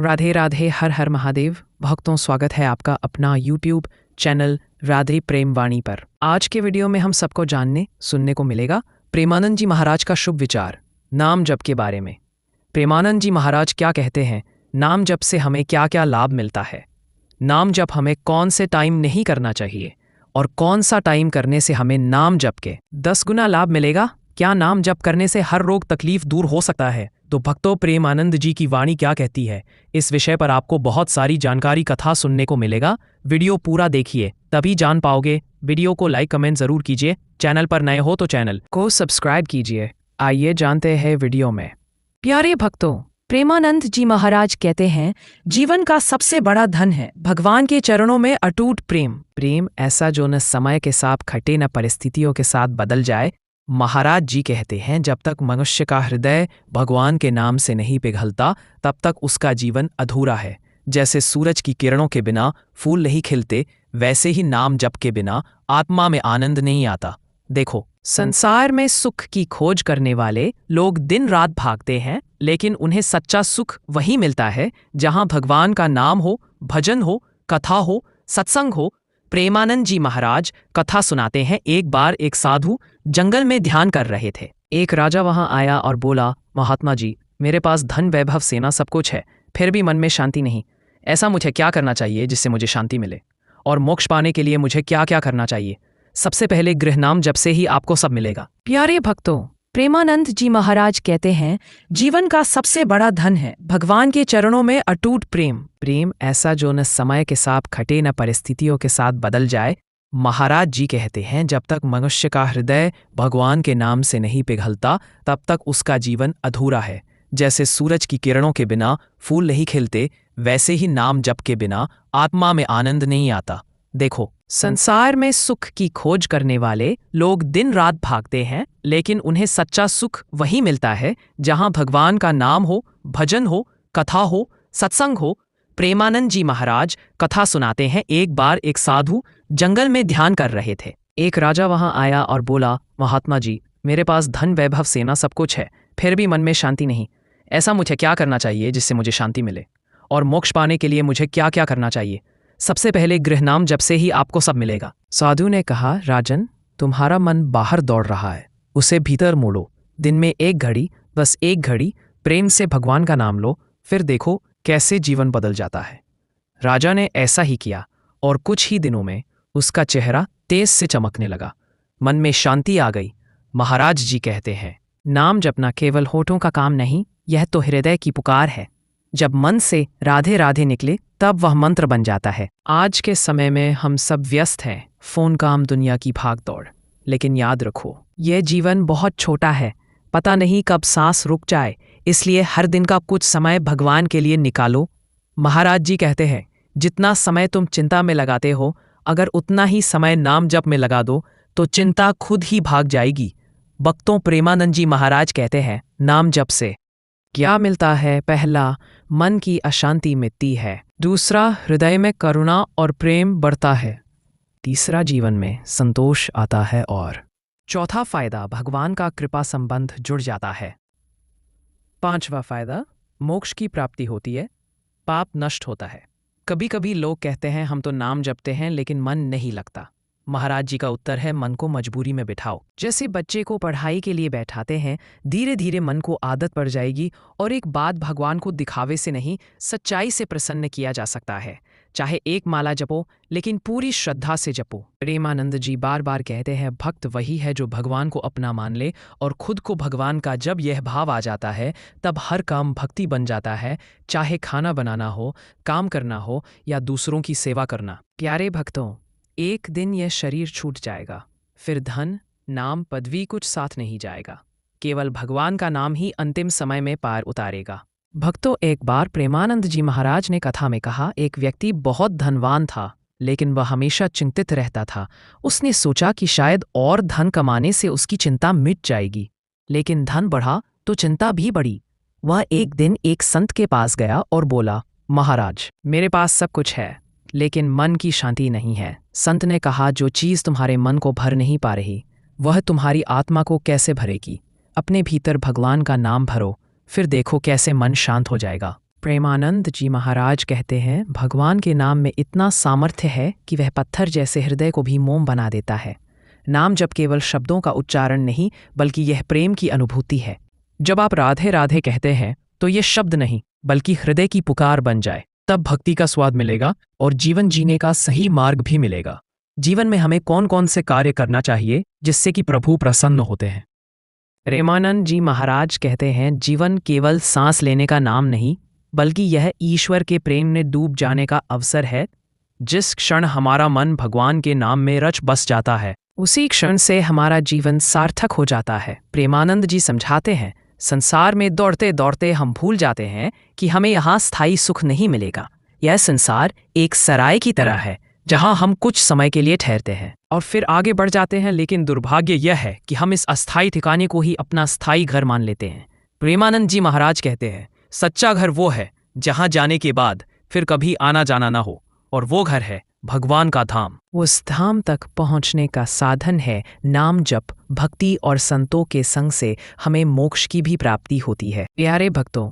राधे राधे, हर हर महादेव। भक्तों, स्वागत है आपका अपना यूट्यूब चैनल राधे प्रेम वाणी पर। आज के वीडियो में हम सबको जानने सुनने को मिलेगा प्रेमानंद जी महाराज का शुभ विचार नाम जप के बारे में। प्रेमानंद जी महाराज क्या कहते हैं, नाम जप से हमें क्या क्या लाभ मिलता है, नाम जप हमें कौन से टाइम नहीं करना चाहिए और कौन सा टाइम करने से हमें नाम जप के 10 गुना लाभ मिलेगा। क्या नाम जप करने से हर रोग तकलीफ दूर हो सकता है? तो भक्तों, प्रेमानंद जी की वाणी क्या कहती है, इस विषय पर आपको बहुत सारी जानकारी कथा सुनने को मिलेगा। वीडियो पूरा देखिए, तभी जान पाओगे। वीडियो को लाइक कमेंट जरूर कीजिए। चैनल पर नए हो तो चैनल को सब्सक्राइब कीजिए। आइए जानते हैं वीडियो में। प्यारे भक्तों, प्रेमानंद जी महाराज कहते हैं, जीवन का सबसे बड़ा धन है भगवान के चरणों में अटूट प्रेम। प्रेम ऐसा जो न समय के साथ खटे न परिस्थितियों के साथ बदल जाए। महाराज जी कहते हैं, जब तक मनुष्य का हृदय भगवान के नाम से नहीं पिघलता, तब तक उसका जीवन अधूरा है। जैसे सूरज की किरणों के बिना फूल नहीं खिलते, वैसे ही नाम जप के बिना आत्मा में आनंद नहीं आता। देखो, संसार में सुख की खोज करने वाले लोग दिन रात भागते हैं, लेकिन उन्हें सच्चा सुख वही मिलता है जहां भगवान का नाम हो, भजन हो, कथा हो, सत्संग हो। प्रेमानंद जी महाराज कथा सुनाते हैं। एक बार एक साधु जंगल में ध्यान कर रहे थे। एक राजा वहां आया और बोला, महात्मा जी, मेरे पास धन वैभव सेना सब कुछ है, फिर भी मन में शांति नहीं। ऐसा मुझे क्या करना चाहिए जिससे मुझे शांति मिले, और मोक्ष पाने के लिए मुझे क्या क्या करना चाहिए? सबसे पहले गृहनाम जप से ही आपको सब मिलेगा। प्यारे भक्तों, प्रेमानंद जी महाराज कहते हैं, जीवन का सबसे बड़ा धन है भगवान के चरणों में अटूट प्रेम। प्रेम ऐसा जो न समय के साथ खटे न परिस्थितियों के साथ बदल जाए। महाराज जी कहते हैं, जब तक मनुष्य का हृदय भगवान के नाम से नहीं पिघलता, तब तक उसका जीवन अधूरा है। जैसे सूरज की किरणों के बिना फूल नहीं खिलते, वैसे ही नाम जप के बिना आत्मा में आनंद नहीं आता। देखो, संसार में सुख की खोज करने वाले लोग दिन रात भागते हैं, लेकिन उन्हें सच्चा सुख वही मिलता है जहां भगवान का नाम हो, भजन हो, कथा हो, सत्संग हो। प्रेमानंद जी महाराज कथा सुनाते हैं। एक बार एक साधु जंगल में ध्यान कर रहे थे। एक राजा वहां आया और बोला, महात्मा जी, मेरे पास धन वैभव सेना सब कुछ है, फिर भी मन में शांति नहीं। ऐसा मुझे क्या करना चाहिए जिससे मुझे शांति मिले, और मोक्ष पाने के लिए मुझे क्या क्या करना चाहिए? सबसे पहले गृहनाम जप से ही आपको सब मिलेगा। साधु ने कहा, राजन, तुम्हारा मन बाहर दौड़ रहा है, उसे भीतर मोड़ो। दिन में एक घड़ी, बस एक घड़ी प्रेम से भगवान का नाम लो, फिर देखो कैसे जीवन बदल जाता है। राजा ने ऐसा ही किया, और कुछ ही दिनों में उसका चेहरा तेज से चमकने लगा। मन में शांति आ गई। महाराज जी कहते हैं, नाम जपना केवल होठों का काम नहीं, यह तो हृदय की पुकार है। जब मन से राधे राधे निकले, तब वह मंत्र बन जाता है। आज के समय में हम सब व्यस्त हैं, फोन, काम, दुनिया की भाग दौड़। लेकिन याद रखो, यह जीवन बहुत छोटा है, पता नहीं कब सांस रुक जाए, इसलिए हर दिन का कुछ समय भगवान के लिए निकालो। महाराज जी कहते हैं, जितना समय तुम चिंता में लगाते हो, अगर उतना ही समय नाम जप में लगा दो तो चिंता खुद ही भाग जाएगी। भक्तों, प्रेमानंद जी महाराज कहते हैं, नाम जप से क्या मिलता है? पहला, मन की अशांति मिटती है। दूसरा, हृदय में करुणा और प्रेम बढ़ता है। तीसरा, जीवन में संतोष आता है। और चौथा फायदा, भगवान का कृपा संबंध जुड़ जाता है। पांचवा फायदा, मोक्ष की प्राप्ति होती है, पाप नष्ट होता है। कभी कभी लोग कहते हैं, हम तो नाम जपते हैं लेकिन मन नहीं लगता। महाराज जी का उत्तर है, मन को मजबूरी में बिठाओ। जैसे बच्चे को पढ़ाई के लिए बैठाते हैं, धीरे धीरे मन को आदत पड़ जाएगी, और एक बात, भगवान को दिखावे से नहीं, सच्चाई से प्रसन्न किया जा सकता है। चाहे एक माला जपो, लेकिन पूरी श्रद्धा से जपो। प्रेमानंद जी बार बार कहते हैं, भक्त वही है जो भगवान को अपना मान ले और खुद को भगवान का। जब यह भाव आ जाता है, तब हर काम भक्ति बन जाता है, चाहे खाना बनाना हो, काम करना हो, या दूसरों की सेवा करना। प्यारे भक्तों, एक दिन यह शरीर छूट जाएगा, फिर धन, नाम, पदवी कुछ साथ नहीं जाएगा। केवल भगवान का नाम ही अंतिम समय में पार उतारेगा। भक्तों, एक बार प्रेमानंद जी महाराज ने कथा में कहा, एक व्यक्ति बहुत धनवान था, लेकिन वह हमेशा चिंतित रहता था। उसने सोचा कि शायद और धन कमाने से उसकी चिंता मिट जाएगी, लेकिन धन बढ़ा तो चिंता भी बढ़ी। वह एक दिन एक संत के पास गया और बोला, महाराज, मेरे पास सब कुछ है, लेकिन मन की शांति नहीं है। संत ने कहा, जो चीज़ तुम्हारे मन को भर नहीं पा रही, वह तुम्हारी आत्मा को कैसे भरेगी? अपने भीतर भगवान का नाम भरो, फिर देखो कैसे मन शांत हो जाएगा। प्रेमानंद जी महाराज कहते हैं, भगवान के नाम में इतना सामर्थ्य है कि वह पत्थर जैसे हृदय को भी मोम बना देता है। नाम जब केवल शब्दों का उच्चारण नहीं, बल्कि यह प्रेम की अनुभूति है। जब आप राधे राधे कहते हैं तो ये शब्द नहीं, बल्कि हृदय की पुकार बन जाए, तब भक्ति का स्वाद मिलेगा और जीवन जीने का सही मार्ग भी मिलेगा। जीवन में हमें कौन कौन से कार्य करना चाहिए जिससे कि प्रभु प्रसन्न होते हैं? प्रेमानंद जी महाराज कहते हैं, जीवन केवल सांस लेने का नाम नहीं, बल्कि यह ईश्वर के प्रेम में डूब जाने का अवसर है। जिस क्षण हमारा मन भगवान के नाम में रच बस जाता है, उसी क्षण से हमारा जीवन सार्थक हो जाता है। प्रेमानंद जी समझाते हैं, संसार में दौड़ते दौड़ते हम भूल जाते हैं कि हमें यहाँ स्थायी सुख नहीं मिलेगा। यह संसार एक सराय की तरह है जहाँ हम कुछ समय के लिए ठहरते हैं और फिर आगे बढ़ जाते हैं, लेकिन दुर्भाग्य यह है कि हम इस अस्थायी ठिकाने को ही अपना स्थायी घर मान लेते हैं। प्रेमानंद जी महाराज कहते हैं, सच्चा घर वो है जहाँ जाने के बाद फिर कभी आना जाना ना हो, और वो घर है भगवान का धाम। उस धाम तक पहुंचने का साधन है नाम जप, भक्ति और संतों के संग से हमें मोक्ष की भी प्राप्ति होती है। प्यारे भक्तों,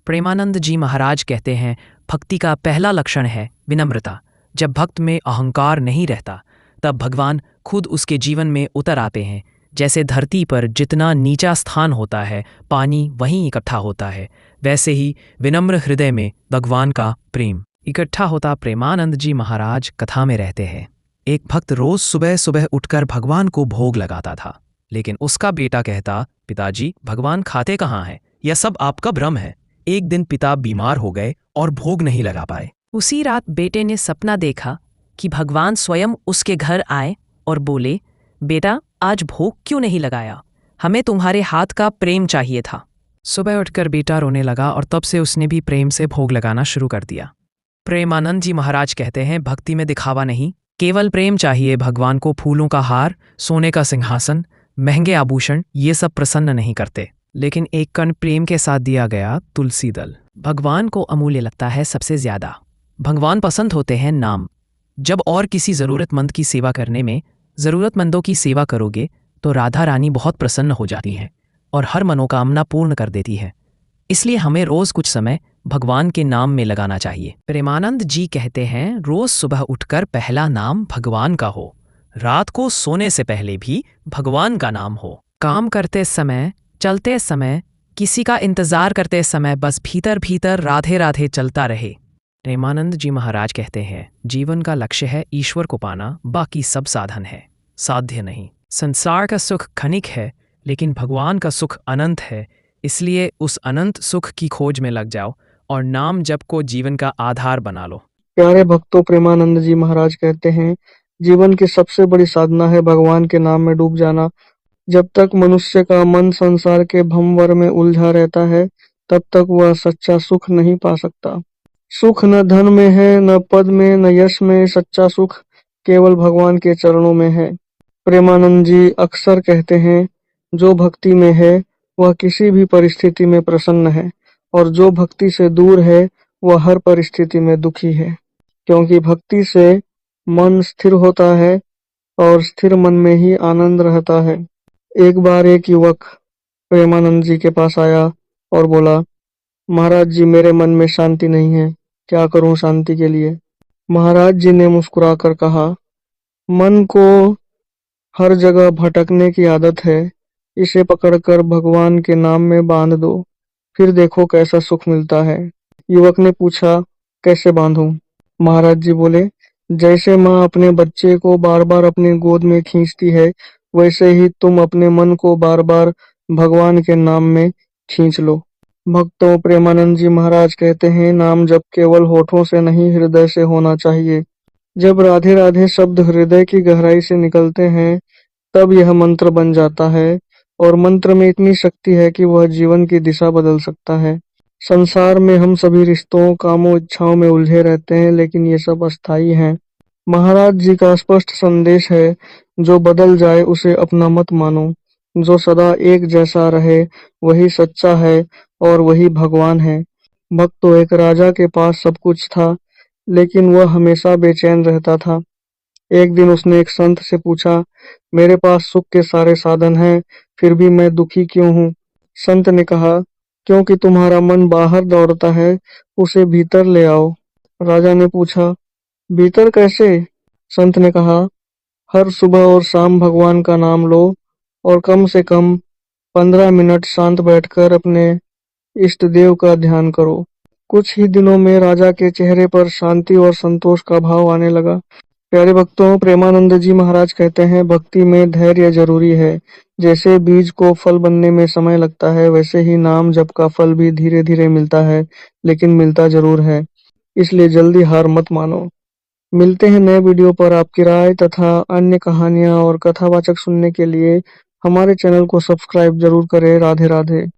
प्रेमानंद जी महाराज कहते हैं, भक्ति का पहला लक्षण है विनम्रता। जब भक्त में अहंकार नहीं रहता, तब भगवान खुद उसके जीवन में उतर आते हैं। जैसे धरती पर जितना नीचा स्थान होता है, पानी वहीं इकट्ठा होता है, वैसे ही विनम्र हृदय में भगवान का प्रेम इकट्ठा होता। प्रेमानंद जी महाराज कथा में रहते हैं, एक भक्त रोज सुबह सुबह उठकर भगवान को भोग लगाता था, लेकिन उसका बेटा कहता, पिताजी भगवान खाते कहाँ हैं? यह सब आपका भ्रम है। एक दिन पिता बीमार हो गए और भोग नहीं लगा पाए। उसी रात बेटे ने सपना देखा कि भगवान स्वयं उसके घर आए और बोले, बेटा आज भोग क्यों नहीं लगाया? हमें तुम्हारे हाथ का प्रेम चाहिए था। सुबह उठकर बेटा रोने लगा और तब से उसने भी प्रेम से भोग लगाना शुरू कर दिया। प्रेमानंद जी महाराज कहते हैं, भक्ति में दिखावा नहीं, केवल प्रेम चाहिए। भगवान को फूलों का हार, सोने का सिंहासन, महंगे आभूषण ये सब प्रसन्न नहीं करते, लेकिन एक कण प्रेम के साथ दिया गया तुलसी दल भगवान को अमूल्य लगता है सबसे ज्यादा। भगवान पसंद होते हैं नाम। जब और किसी ज़रूरतमंद की सेवा करने में ज़रूरतमंदों की सेवा करोगे तो राधा रानी बहुत प्रसन्न हो जाती हैं और हर मनोकामना पूर्ण कर देती है। इसलिए हमें रोज़ कुछ समय भगवान के नाम में लगाना चाहिए। प्रेमानंद जी कहते हैं, रोज़ सुबह उठकर पहला नाम भगवान का हो, रात को सोने से पहले भी भगवान का नाम हो। काम करते समय, चलते समय, किसी का इंतज़ार करते समय बस भीतर भीतर राधे राधे चलता रहे। प्रेमानंद जी महाराज कहते हैं, जीवन का लक्ष्य है ईश्वर को पाना, बाकी सब साधन है, साध्य नहीं। संसार का सुख क्षणिक है, लेकिन भगवान का सुख अनंत है। इसलिए उस अनंत सुख की खोज में लग जाओ और नाम जप को जीवन का आधार बना लो। प्यारे भक्तों, प्रेमानंद जी महाराज कहते हैं, जीवन की सबसे बड़ी साधना है भगवान के नाम में डूब जाना। जब तक मनुष्य का मन संसार के भंवर में उलझा रहता है, तब तक वह सच्चा सुख नहीं पा सकता। सुख न धन में है, न पद में, न यश में। सच्चा सुख केवल भगवान के चरणों में है। प्रेमानंद जी अक्सर कहते हैं, जो भक्ति में है वह किसी भी परिस्थिति में प्रसन्न है, और जो भक्ति से दूर है वह हर परिस्थिति में दुखी है। क्योंकि भक्ति से मन स्थिर होता है और स्थिर मन में ही आनंद रहता है। एक बार एक युवक प्रेमानंद जी के पास आया और बोला, महाराज जी मेरे मन में शांति नहीं है, क्या करूं शांति के लिए? महाराज जी ने मुस्कुराकर कहा, मन को हर जगह भटकने की आदत है, इसे पकड़कर भगवान के नाम में बांध दो, फिर देखो कैसा सुख मिलता है। युवक ने पूछा, कैसे बांधूं? महाराज जी बोले, जैसे माँ अपने बच्चे को बार बार अपनी गोद में खींचती है, वैसे ही तुम अपने मन को बार बार भगवान के नाम में खींच लो। भक्तों, प्रेमानंद जी महाराज कहते हैं, नाम जब केवल होठों से नहीं हृदय से होना चाहिए। जब राधे राधे शब्द हृदय की गहराई से निकलते हैं, तब यह मंत्र बन जाता है, और मंत्र में इतनी शक्ति है कि वह जीवन की दिशा बदल सकता है। संसार में हम सभी रिश्तों, कामों, इच्छाओं में उलझे रहते हैं, लेकिन ये सब अस्थायी हैं। महाराज जी का स्पष्ट संदेश है, जो बदल जाए उसे अपना मत मानो। जो सदा एक जैसा रहे वही सच्चा है और वही भगवान है। भक्तों, एक राजा के पास सब कुछ था, लेकिन वह हमेशा बेचैन रहता था। एक दिन उसने एक संत से पूछा, मेरे पास सुख के सारे साधन हैं, फिर भी मैं दुखी क्यों हूँ? संत ने कहा, क्योंकि तुम्हारा मन बाहर दौड़ता है, उसे भीतर ले आओ। राजा ने पूछा, भीतर कैसे? संत ने कहा, हर सुबह और शाम भगवान का नाम लो और कम से कम 15 मिनट शांत बैठकर अपने इष्ट देव का ध्यान करो। कुछ ही दिनों में राजा के चेहरे पर शांति और संतोष का भाव आने लगा। प्यारे भक्तों, प्रेमानंद जी महाराज कहते हैं, भक्ति में धैर्य जरूरी है। जैसे बीज को फल बनने में समय लगता है, वैसे ही नाम जप का फल भी धीरे धीरे मिलता है, लेकिन मिलता जरूर है। इसलिए जल्दी हार मत मानो। मिलते हैं नए वीडियो पर। आपकी राय तथा अन्य कहानियाँ और कथावाचक सुनने के लिए हमारे चैनल को सब्सक्राइब जरूर करें। राधे राधे।